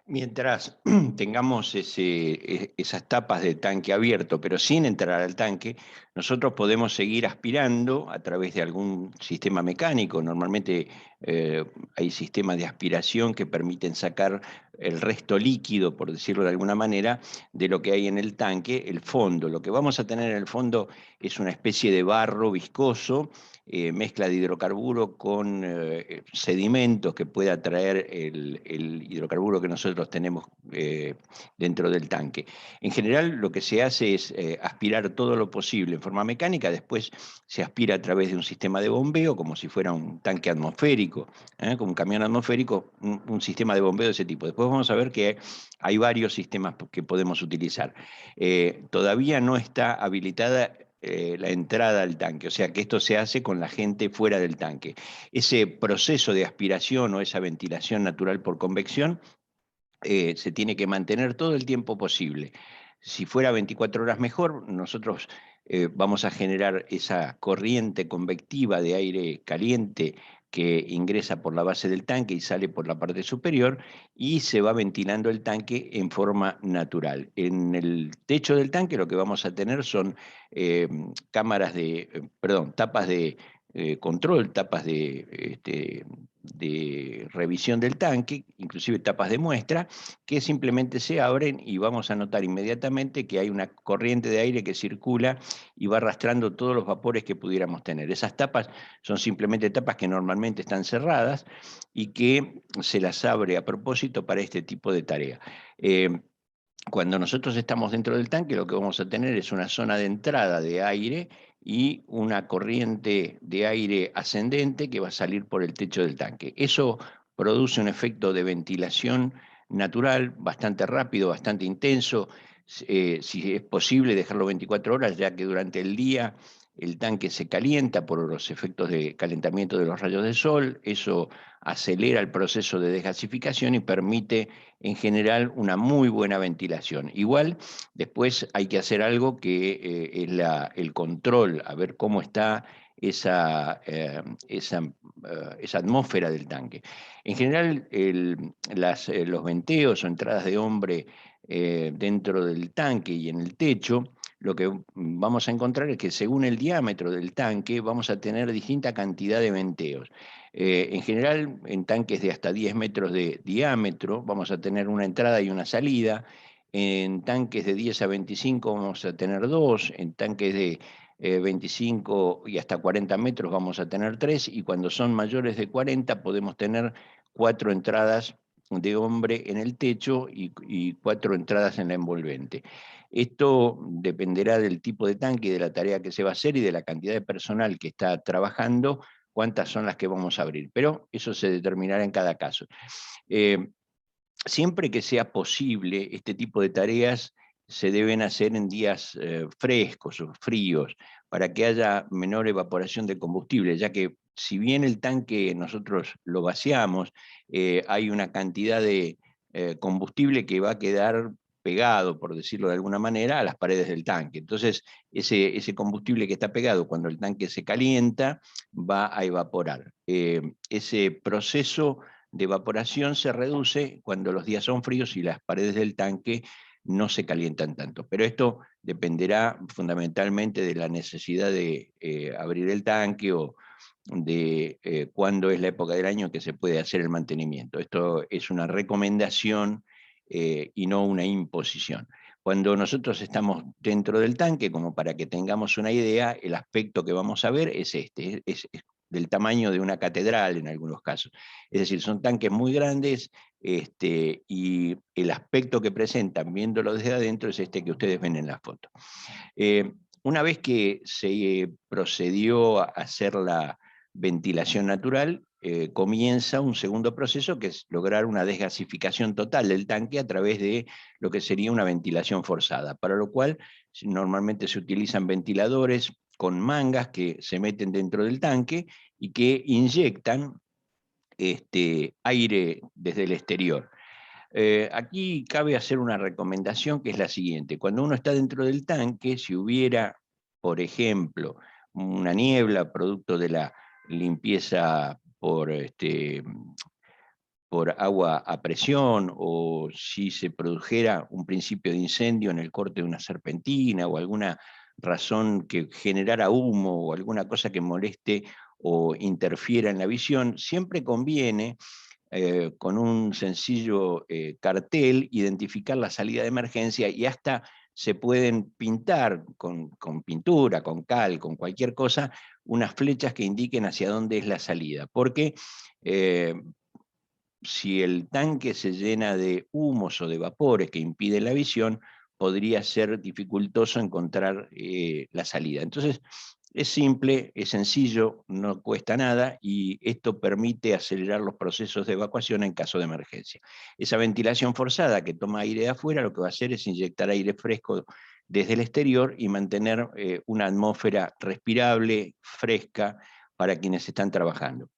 Mientras tengamos esas tapas de tanque abierto, pero sin entrar al tanque, nosotros podemos seguir aspirando a través de algún sistema mecánico. Normalmente eh, hay sistemas de aspiración que permiten sacar el resto líquido, por decirlo de alguna manera, de lo que hay en el tanque, el fondo. Lo que vamos a tener en el fondo es una especie de barro viscoso, mezcla de hidrocarburo con sedimentos que pueda traer el hidrocarburo que nosotros tenemos dentro del tanque. En general, lo que se hace es aspirar todo lo posible en forma mecánica, después se aspira a través de un sistema de bombeo, como si fuera un tanque atmosférico, como un camión atmosférico, un sistema de bombeo de ese tipo. Después vamos a ver que hay varios sistemas que podemos utilizar. Todavía no está habilitada la entrada al tanque, o sea que esto se hace con la gente fuera del tanque. Ese proceso de aspiración o esa ventilación natural por convección se tiene que mantener todo el tiempo posible. Si fuera 24 horas mejor, nosotros vamos a generar esa corriente convectiva de aire caliente que ingresa por la base del tanque y sale por la parte superior y se va ventilando el tanque en forma natural. En el techo del tanque lo que vamos a tener son tapas de control, tapas de revisión del tanque, inclusive tapas de muestra, que simplemente se abren y vamos a notar inmediatamente que hay una corriente de aire que circula y va arrastrando todos los vapores que pudiéramos tener. Esas tapas son simplemente tapas que normalmente están cerradas y que se las abre a propósito para este tipo de tarea. Eh, Cuando nosotros estamos dentro del tanque, lo que vamos a tener es una zona de entrada de aire y una corriente de aire ascendente que va a salir por el techo del tanque. Eso produce un efecto de ventilación natural bastante rápido, bastante intenso. Si es posible dejarlo 24 horas, ya que durante el día el tanque se calienta por los efectos de calentamiento de los rayos del sol. Eso acelera el proceso de desgasificación y permite en general una muy buena ventilación. Igual, después hay que hacer algo que es el control, a ver cómo está esa atmósfera del tanque. En general, los venteos o entradas de hombre dentro del tanque y en el techo, lo que vamos a encontrar es que según el diámetro del tanque vamos a tener distinta cantidad de venteos. En general, en tanques de hasta 10 metros de diámetro, vamos a tener una entrada y una salida. En tanques de 10 a 25 vamos a tener dos. En tanques de 25 y hasta 40 metros vamos a tener tres. Y cuando son mayores de 40 podemos tener cuatro entradas de hombre en el techo y cuatro entradas en la envolvente. Esto dependerá del tipo de tanque y de la tarea que se va a hacer y de la cantidad de personal que está trabajando, cuántas son las que vamos a abrir, pero eso se determinará en cada caso. Eh, Siempre que sea posible, este tipo de tareas se deben hacer en días frescos o fríos para que haya menor evaporación de combustible, ya que si bien el tanque nosotros lo vaciamos, hay una cantidad de combustible que va a quedar pegado, por decirlo de alguna manera, a las paredes del tanque. Entonces, ese combustible que está pegado cuando el tanque se calienta va a evaporar. Ese proceso de evaporación se reduce cuando los días son fríos y las paredes del tanque no se calientan tanto. Pero esto dependerá fundamentalmente de la necesidad de abrir el tanque o de cuándo es la época del año que se puede hacer el mantenimiento. Esto es una recomendación y no una imposición. Cuando nosotros estamos dentro del tanque, como para que tengamos una idea, el aspecto que vamos a ver es este, es del tamaño de una catedral en algunos casos. Es decir, son tanques muy grandes y el aspecto que presentan viéndolo desde adentro es este que ustedes ven en la foto. Una vez que se procedió a hacer la ventilación natural, comienza un segundo proceso que es lograr una desgasificación total del tanque a través de lo que sería una ventilación forzada, para lo cual normalmente se utilizan ventiladores con mangas que se meten dentro del tanque y que inyectan aire desde el exterior. Aquí cabe hacer una recomendación que es la siguiente. Cuando uno está dentro del tanque, si hubiera, por ejemplo, una niebla producto de la limpieza por agua a presión, o si se produjera un principio de incendio en el corte de una serpentina, o alguna razón que generara humo, o alguna cosa que moleste o interfiera en la visión, siempre conviene con un sencillo cartel, identificar la salida de emergencia, y hasta se pueden pintar con pintura, con cal, con cualquier cosa, unas flechas que indiquen hacia dónde es la salida. Porque eh, si el tanque se llena de humos o de vapores que impiden la visión, podría ser dificultoso encontrar la salida. Entonces, es simple, es sencillo, no cuesta nada, y esto permite acelerar los procesos de evacuación en caso de emergencia. Esa ventilación forzada que toma aire de afuera lo que va a hacer es inyectar aire fresco desde el exterior y mantener una atmósfera respirable, fresca, para quienes están trabajando.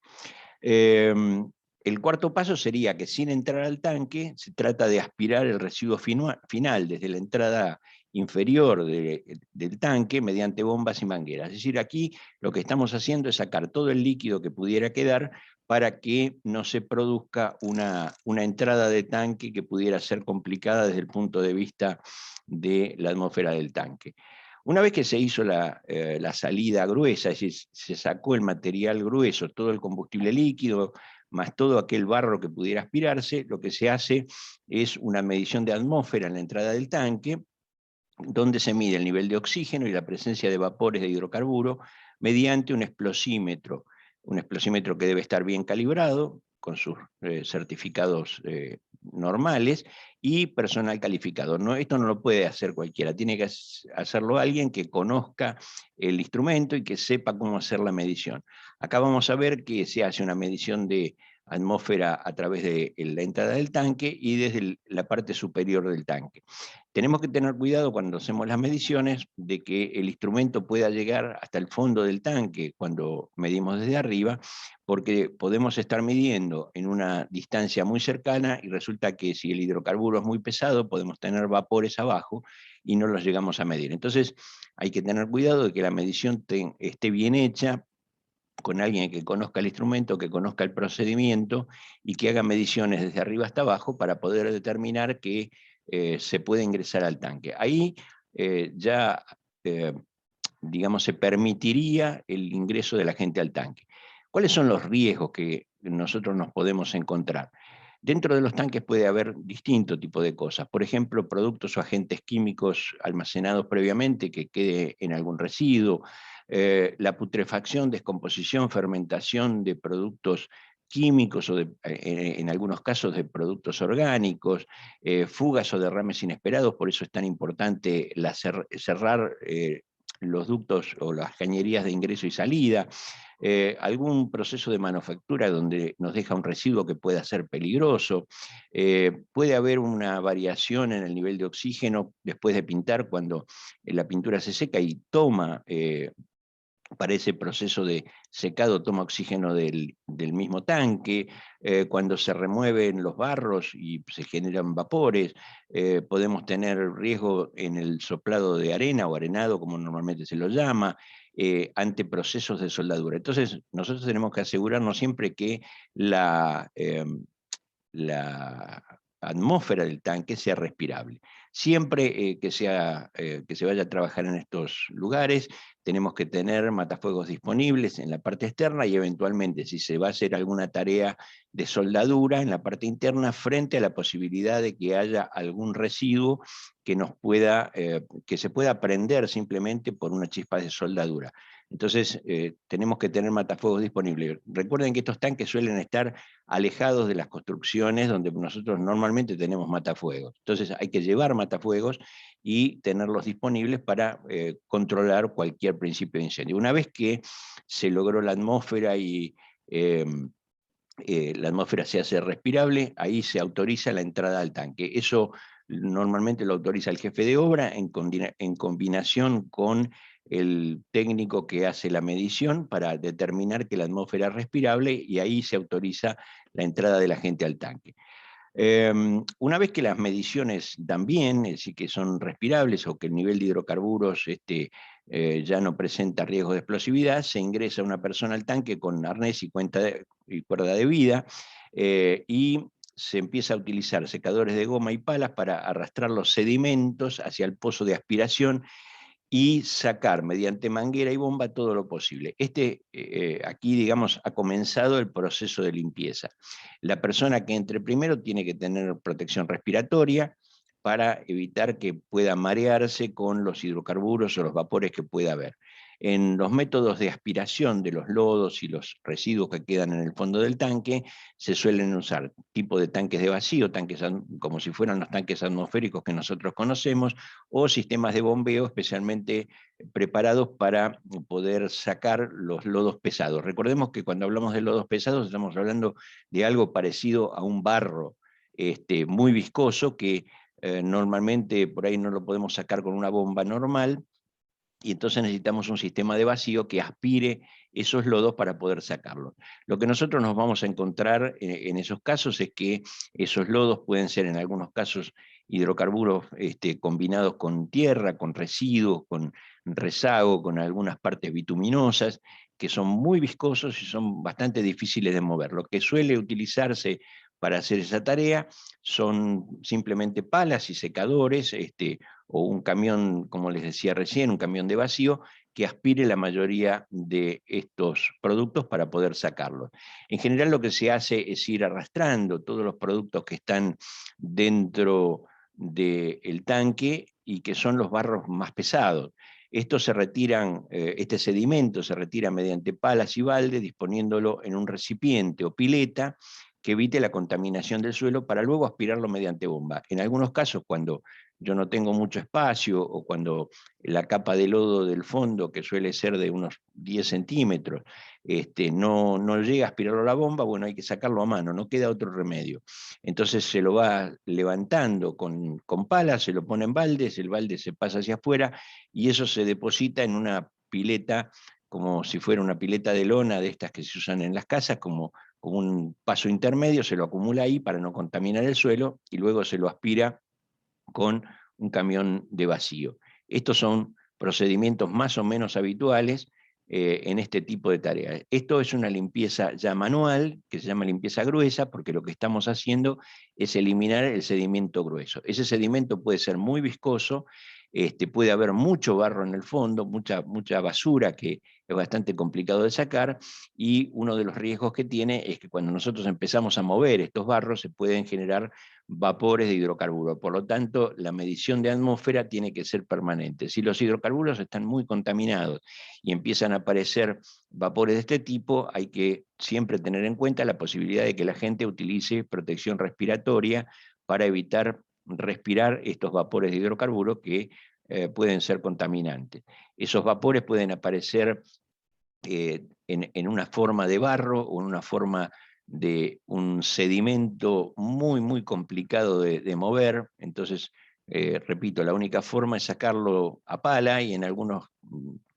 El cuarto paso sería que, sin entrar al tanque, se trata de aspirar el residuo final desde la entrada inferior del tanque mediante bombas y mangueras. Es decir, aquí lo que estamos haciendo es sacar todo el líquido que pudiera quedar para que no se produzca una entrada de tanque que pudiera ser complicada desde el punto de vista de la atmósfera del tanque. Una vez que se hizo la salida gruesa, es decir, se sacó el material grueso, todo el combustible líquido, más todo aquel barro que pudiera aspirarse, lo que se hace es una medición de atmósfera en la entrada del tanque, donde se mide el nivel de oxígeno y la presencia de vapores de hidrocarburo mediante un explosímetro que debe estar bien calibrado, con sus certificados normales, y personal calificado. No, esto no lo puede hacer cualquiera, tiene que hacerlo alguien que conozca el instrumento y que sepa cómo hacer la medición. Acá vamos a ver que se hace una medición de atmósfera a través de la entrada del tanque y desde la parte superior del tanque. Tenemos que tener cuidado cuando hacemos las mediciones de que el instrumento pueda llegar hasta el fondo del tanque cuando medimos desde arriba, porque podemos estar midiendo en una distancia muy cercana y resulta que si el hidrocarburo es muy pesado, podemos tener vapores abajo y no los llegamos a medir. Entonces hay que tener cuidado de que la medición esté bien hecha, con alguien que conozca el instrumento, que conozca el procedimiento y que haga mediciones desde arriba hasta abajo para poder determinar que se puede ingresar al tanque. Ahí ya, digamos, se permitiría el ingreso de la gente al tanque. ¿Cuáles son los riesgos que nosotros nos podemos encontrar? Dentro de los tanques puede haber distinto tipo de cosas. Por ejemplo, productos o agentes químicos almacenados previamente que quede en algún residuo, la putrefacción, descomposición, fermentación de productos químicos o en algunos casos de productos orgánicos, fugas o derrames inesperados. Por eso es tan importante cerrar los ductos o las cañerías de ingreso y salida, algún proceso de manufactura donde nos deja un residuo que pueda ser peligroso, puede haber una variación en el nivel de oxígeno después de pintar, cuando la pintura se seca y toma, para ese proceso de secado, toma oxígeno del mismo tanque, cuando se remueven los barros y se generan vapores, podemos tener riesgo en el soplado de arena o arenado, como normalmente se lo llama, ante procesos de soldadura. Entonces, nosotros tenemos que asegurarnos siempre que la atmósfera del tanque sea respirable. Siempre que se vaya a trabajar en estos lugares, tenemos que tener matafuegos disponibles en la parte externa y eventualmente, si se va a hacer alguna tarea de soldadura en la parte interna, frente a la posibilidad de que haya algún residuo que se pueda prender simplemente por una chispa de soldadura. Entonces, tenemos que tener matafuegos disponibles. Recuerden que estos tanques suelen estar alejados de las construcciones donde nosotros normalmente tenemos matafuegos. Entonces hay que llevar matafuegos y tenerlos disponibles para controlar cualquier principio de incendio. Una vez que se logró la atmósfera y la atmósfera se hace respirable, ahí se autoriza la entrada al tanque. Eso normalmente lo autoriza el jefe de obra en combinación con el técnico que hace la medición para determinar que la atmósfera es respirable, y ahí se autoriza la entrada de la gente al tanque. Una vez que las mediciones dan bien, es decir, que son respirables o que el nivel de hidrocarburos ya no presenta riesgo de explosividad, se ingresa una persona al tanque con arnés y cuerda de vida. y se empieza a utilizar secadores de goma y palas para arrastrar los sedimentos hacia el pozo de aspiración y sacar mediante manguera y bomba todo lo posible. Aquí, digamos, ha comenzado el proceso de limpieza. La persona que entre primero tiene que tener protección respiratoria para evitar que pueda marearse con los hidrocarburos o los vapores que pueda haber. En los métodos de aspiración de los lodos y los residuos que quedan en el fondo del tanque, se suelen usar tipo de tanques de vacío, tanques como si fueran los tanques atmosféricos que nosotros conocemos, o sistemas de bombeo especialmente preparados para poder sacar los lodos pesados. Recordemos que cuando hablamos de lodos pesados estamos hablando de algo parecido a un barro muy viscoso que normalmente por ahí no lo podemos sacar con una bomba normal, y entonces necesitamos un sistema de vacío que aspire esos lodos para poder sacarlos. Lo que nosotros nos vamos a encontrar en esos casos es que esos lodos pueden ser en algunos casos hidrocarburos combinados con tierra, con residuos, con rezago, con algunas partes bituminosas, que son muy viscosos y son bastante difíciles de mover. Lo que suele utilizarse para hacer esa tarea son simplemente palas y secadores, o un camión, como les decía recién, un camión de vacío, que aspire la mayoría de estos productos para poder sacarlos. En general lo que se hace es ir arrastrando todos los productos que están dentro del tanque y que son los barros más pesados. Estos se retiran, este sedimento se retira mediante palas y balde, disponiéndolo en un recipiente o pileta que evite la contaminación del suelo para luego aspirarlo mediante bomba. En algunos casos, cuando yo no tengo mucho espacio o cuando la capa de lodo del fondo, que suele ser de unos 10 centímetros, no llega a aspirarlo a la bomba, bueno, hay que sacarlo a mano, no queda otro remedio. Entonces se lo va levantando con palas, se lo pone en baldes, el balde se pasa hacia afuera y eso se deposita en una pileta, como si fuera una pileta de lona de estas que se usan en las casas, como un paso intermedio, se lo acumula ahí para no contaminar el suelo y luego se lo aspira con un camión de vacío. Estos son procedimientos más o menos habituales en este tipo de tareas. Esto es una limpieza ya manual, que se llama limpieza gruesa, porque lo que estamos haciendo es eliminar el sedimento grueso. Ese sedimento puede ser muy viscoso, puede haber mucho barro en el fondo, mucha basura que es bastante complicado de sacar, y uno de los riesgos que tiene es que cuando nosotros empezamos a mover estos barros se pueden generar vapores de hidrocarburos. Por lo tanto, la medición de atmósfera tiene que ser permanente. Si los hidrocarburos están muy contaminados y empiezan a aparecer vapores de este tipo, hay que siempre tener en cuenta la posibilidad de que la gente utilice protección respiratoria para evitar respirar estos vapores de hidrocarburos que pueden ser contaminantes. Esos vapores pueden aparecer en una forma de barro o en una forma de un sedimento muy complicado de mover. Entonces, repito, la única forma es sacarlo a pala y en algunos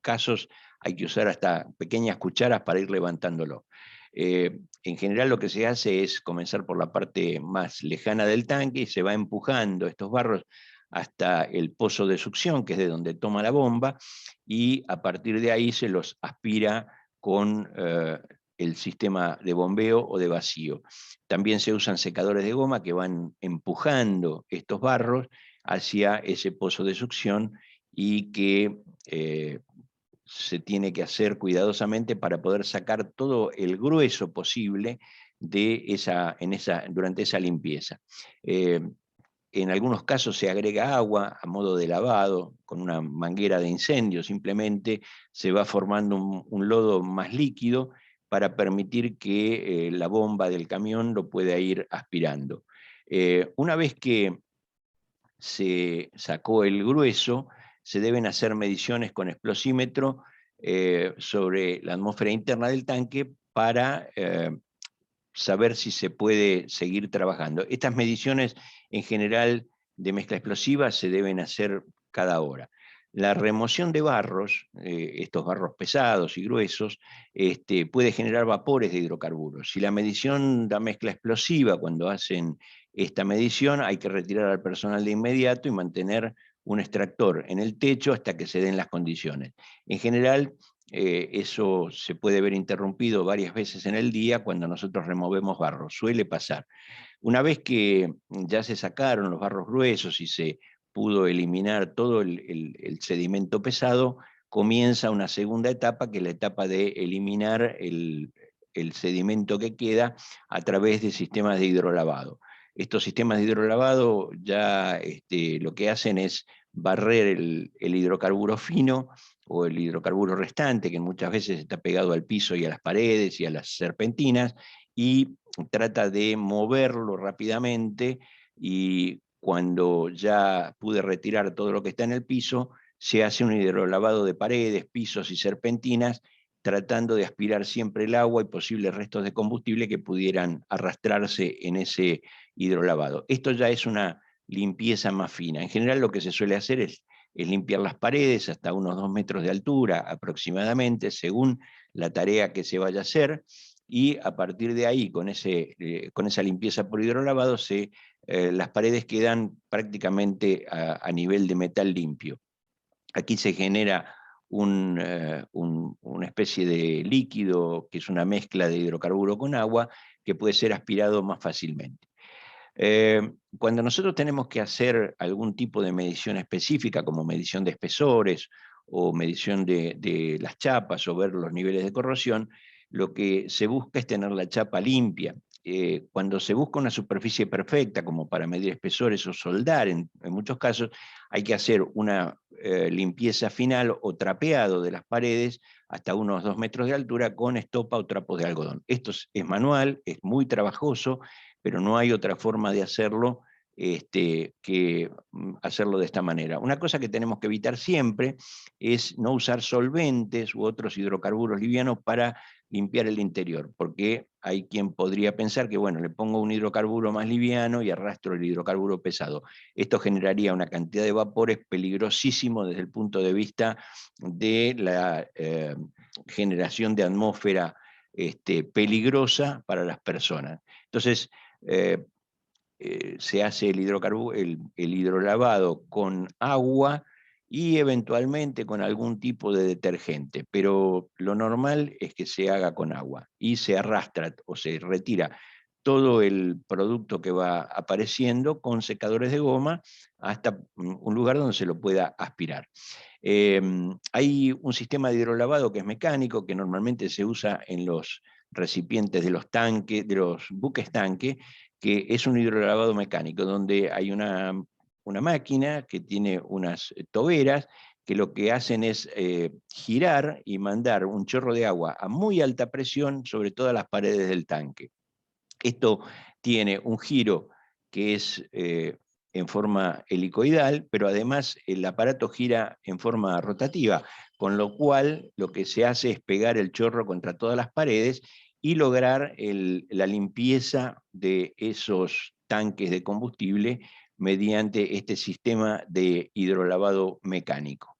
casos hay que usar hasta pequeñas cucharas para ir levantándolo. En general lo que se hace es comenzar por la parte más lejana del tanque y se va empujando estos barros hasta el pozo de succión, que es de donde toma la bomba, y a partir de ahí se los aspira con el sistema de bombeo o de vacío. También se usan secadores de goma que van empujando estos barros hacia ese pozo de succión y que se tiene que hacer cuidadosamente para poder sacar todo el grueso posible durante esa limpieza. En algunos casos se agrega agua a modo de lavado, con una manguera de incendio, simplemente se va formando un lodo más líquido para permitir que la bomba del camión lo pueda ir aspirando. Una vez que se sacó el grueso, se deben hacer mediciones con explosímetro sobre la atmósfera interna del tanque para saber si se puede seguir trabajando. Estas mediciones en general de mezcla explosiva se deben hacer cada hora. La remoción de barros, estos barros pesados y gruesos, puede generar vapores de hidrocarburos. Si la medición da mezcla explosiva, cuando hacen esta medición, hay que retirar al personal de inmediato y mantener un extractor en el techo hasta que se den las condiciones. En general, eso se puede ver interrumpido varias veces en el día cuando nosotros removemos barro, suele pasar. Una vez que ya se sacaron los barros gruesos y se pudo eliminar todo el sedimento pesado, comienza una segunda etapa, que es la etapa de eliminar el sedimento que queda a través de sistemas de hidrolavado. Estos sistemas de hidrolavado ya lo que hacen es barrer el hidrocarburo fino o el hidrocarburo restante, que muchas veces está pegado al piso y a las paredes y a las serpentinas, y trata de moverlo rápidamente, y cuando ya pude retirar todo lo que está en el piso, se hace un hidrolavado de paredes, pisos y serpentinas, tratando de aspirar siempre el agua y posibles restos de combustible que pudieran arrastrarse en ese hidrolavado. Esto ya es una limpieza más fina. En general lo que se suele hacer es limpiar las paredes hasta unos 2 metros de altura aproximadamente, según la tarea que se vaya a hacer, y a partir de ahí, con esa limpieza por hidrolavado, las paredes quedan prácticamente a nivel de metal limpio. Aquí se genera una especie de líquido que es una mezcla de hidrocarburo con agua que puede ser aspirado más fácilmente. Cuando nosotros tenemos que hacer algún tipo de medición específica, como medición de espesores o medición de las chapas o ver los niveles de corrosión, lo que se busca es tener la chapa limpia. Cuando se busca una superficie perfecta, como para medir espesores o soldar, en muchos casos hay que hacer una limpieza final o trapeado de las paredes hasta unos 2 metros de altura con estopa o trapos de algodón. Esto es manual, es muy trabajoso, pero no hay otra forma de hacerlo que hacerlo de esta manera. Una cosa que tenemos que evitar siempre es no usar solventes u otros hidrocarburos livianos para limpiar el interior, porque hay quien podría pensar que, bueno, le pongo un hidrocarburo más liviano y arrastro el hidrocarburo pesado. Esto generaría una cantidad de vapores peligrosísimo desde el punto de vista de la generación de atmósfera peligrosa para las personas. Entonces, eh, se hace el hidrolavado con agua y eventualmente con algún tipo de detergente, pero lo normal es que se haga con agua y se arrastra o se retira todo el producto que va apareciendo con secadores de goma hasta un lugar donde se lo pueda aspirar. Hay un sistema de hidrolavado que es mecánico, que normalmente se usa en los recipientes de los tanques, de los buques tanque, que es un hidrolavado mecánico, donde hay una máquina que tiene unas toberas que lo que hacen es girar y mandar un chorro de agua a muy alta presión sobre todas las paredes del tanque. Esto tiene un giro que es en forma helicoidal, pero además el aparato gira en forma rotativa, con lo cual lo que se hace es pegar el chorro contra todas las paredes y lograr la limpieza de esos tanques de combustible mediante este sistema de hidrolavado mecánico.